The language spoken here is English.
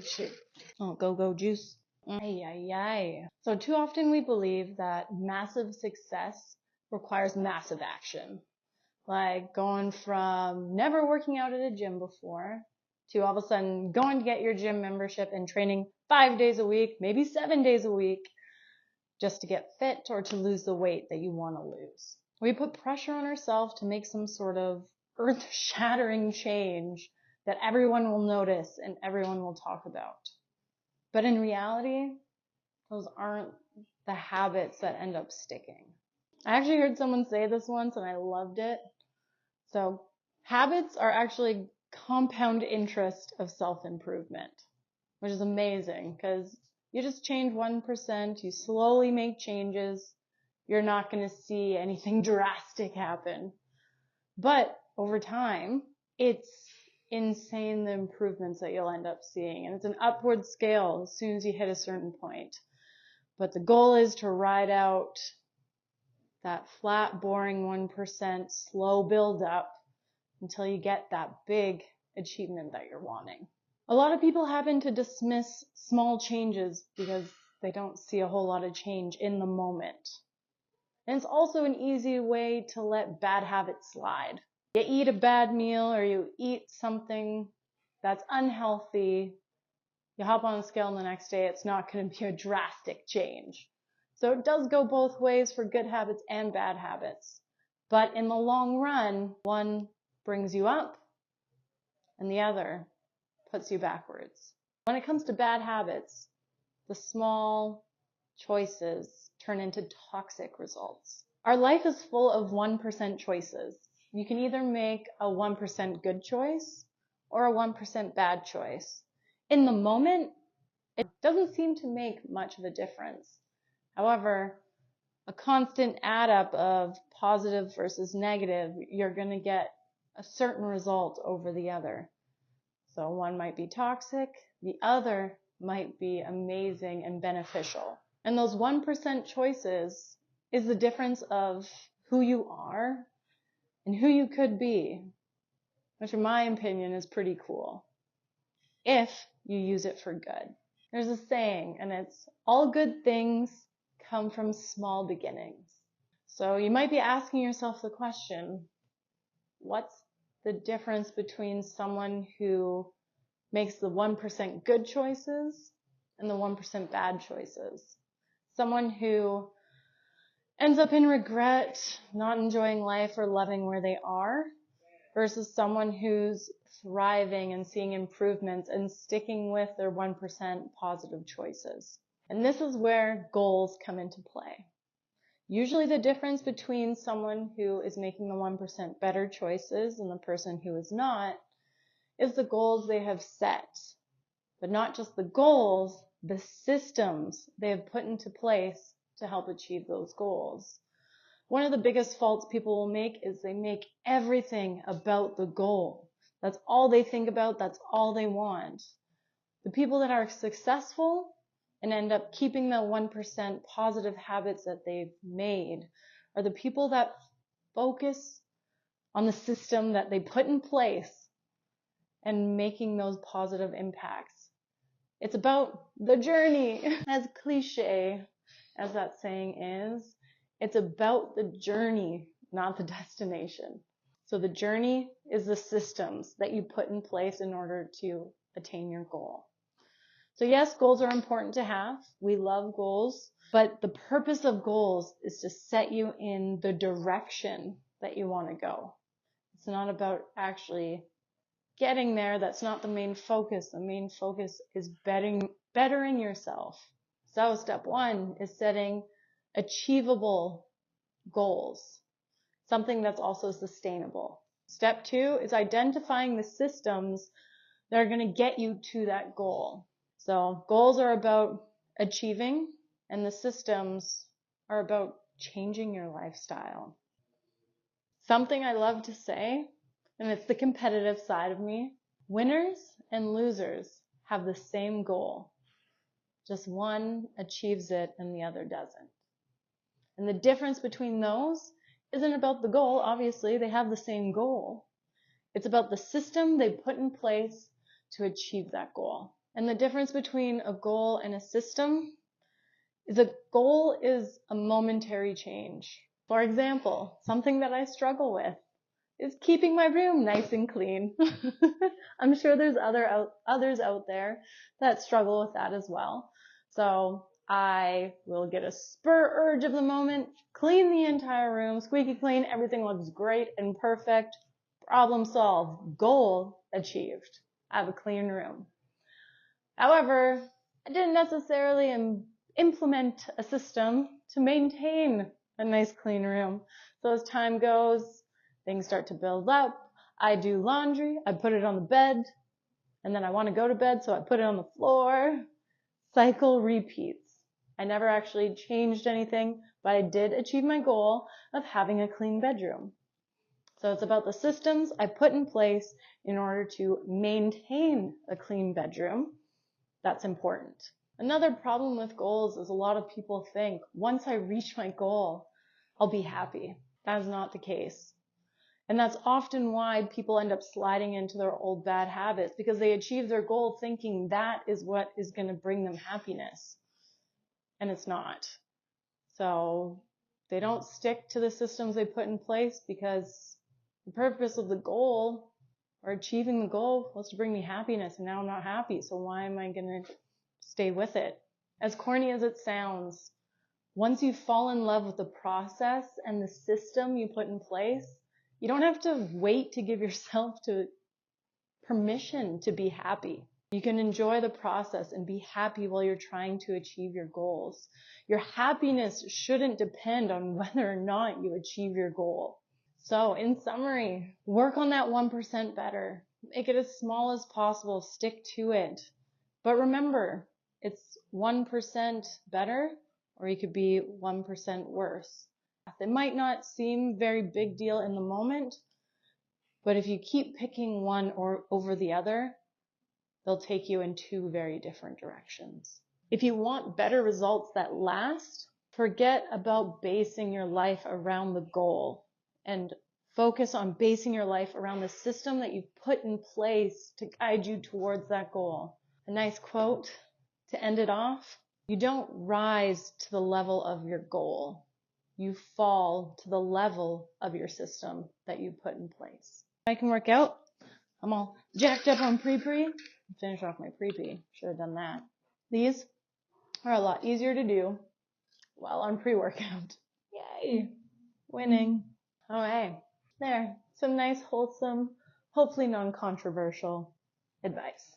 Shake. Oh, go juice. Ay, ay, ay. So too often we believe that massive success requires massive action. Like going from never working out at a gym before to all of a sudden going to get your gym membership and training 5 days a week, maybe 7 days a week, just to get fit or to lose the weight that you want to lose. We put pressure on ourselves to make some sort of earth-shattering change that everyone will notice and everyone will talk about. But in reality, those aren't the habits that end up sticking. I actually heard someone say this once and I loved it. So habits are actually compound interest of self-improvement, which is amazing because you just change 1%, you slowly make changes, you're not going to see anything drastic happen. But over time, it's insane the improvements that you'll end up seeing. And it's an upward scale as soon as you hit a certain point. But the goal is to ride out that flat, boring 1% slow build up until you get that big achievement that you're wanting. A lot of people happen to dismiss small changes because they don't see a whole lot of change in the moment. And it's also an easy way to let bad habits slide. You eat a bad meal or you eat something that's unhealthy, you hop on the scale and the next day it's not going to be a drastic change. So it does go both ways for good habits and bad habits. But in the long run, one brings you up and the other puts you backwards. When it comes to bad habits, the small choices turn into toxic results. Our life is full of 1% choices. You can either make a 1% good choice or a 1% bad choice. In the moment, it doesn't seem to make much of a difference. However, a constant add up of positive versus negative, you're going to get a certain result over the other. So one might be toxic, the other might be amazing and beneficial. And those 1% choices is the difference of who you are and who you could be, which in my opinion is pretty cool, if you use it for good. There's a saying, and it's, all good things come from small beginnings. So you might be asking yourself the question, what's the difference between someone who makes the 1% good choices and the 1% bad choices? Someone who ends up in regret, not enjoying life or loving where they are, versus someone who's thriving and seeing improvements and sticking with their 1% positive choices. And this is where goals come into play. Usually the difference between someone who is making the 1% better choices and the person who is not is the goals they have set. But not just the goals, the systems they have put into place to help achieve those goals. One of the biggest faults people will make is they make everything about the goal. That's all they think about, that's all they want. The people that are successful and end up keeping the 1% positive habits that they've made are the people that focus on the system that they put in place and making those positive impacts. It's about the journey. As cliche as that saying is, it's about the journey, not the destination. So the journey is the systems that you put in place in order to attain your goal. So yes, goals are important to have. We love goals, but the purpose of goals is to set you in the direction that you want to go. It's not about actually getting there. That's not the main focus. The main focus is bettering yourself. So step 1 is setting achievable goals, something that's also sustainable. Step 2 is identifying the systems that are going to get you to that goal. So goals are about achieving, and the systems are about changing your lifestyle. Something I love to say, and it's the competitive side of me, winners and losers have the same goal. Just one achieves it and the other doesn't. And the difference between those isn't about the goal. Obviously, they have the same goal. It's about the system they put in place to achieve that goal. And the difference between a goal and a system is a goal is a momentary change. For example, something that I struggle with is keeping my room nice and clean. I'm sure there's others out there that struggle with that as well. So I will get a spur urge of the moment, clean the entire room, squeaky clean, everything looks great and perfect. Problem solved. Goal achieved. I have a clean room. However, I didn't necessarily implement a system to maintain a nice clean room. So as time goes, things start to build up. I do laundry, I put it on the bed, and then I want to go to bed, so I put it on the floor. Cycle repeats. I never actually changed anything, but I did achieve my goal of having a clean bedroom. So it's about the systems I put in place in order to maintain a clean bedroom. That's important. Another problem with goals is a lot of people think, once I reach my goal, I'll be happy. That is not the case. And that's often why people end up sliding into their old bad habits, because they achieve their goal thinking that is what is going to bring them happiness. And it's not. So they don't stick to the systems they put in place because the purpose of the goal or achieving the goal was to bring me happiness, and now I'm not happy. So why am I going to stay with it? As corny as it sounds, once you fall in love with the process and the system you put in place, you don't have to wait to give yourself permission to be happy. You can enjoy the process and be happy while you're trying to achieve your goals. Your happiness shouldn't depend on whether or not you achieve your goal. So in summary, work on that 1% better. Make it as small as possible. Stick to it. But remember, it's 1% better, or you could be 1% worse. It might not seem very big deal in the moment, but if you keep picking one over the other, they'll take you in two very different directions. If you want better results that last, forget about basing your life around the goal and focus on basing your life around the system that you've put in place to guide you towards that goal. A nice quote to end it off: you don't rise to the level of your goal. You fall to the level of your system that you put in place. I can work out. I'm all jacked up on pre-pre. Finish off my pre-pre. Should have done that. These are a lot easier to do while on pre-workout. Yay! Winning. All right. There. Some nice, wholesome, hopefully non-controversial advice.